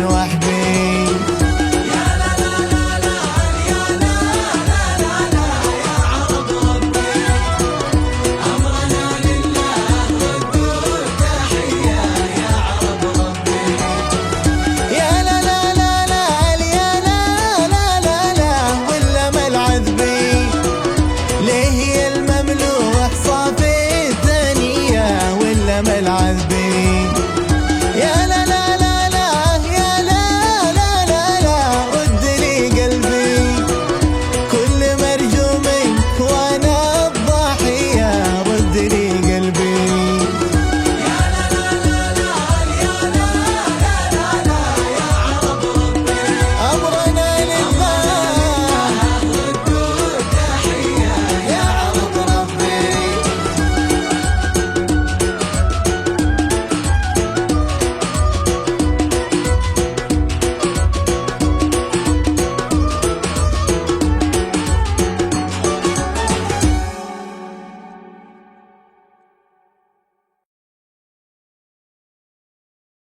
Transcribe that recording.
وحدي. يا لا لا لا لا يا لا لا لا لا يا عرب ربي، أمرنا لله ردوا التحية يا عرب ربي. يا لا لا لا لا يا لا لا لا لا ولا ملعذبي، ليه يا المملوح صافي الثانية ولا ملعذبي.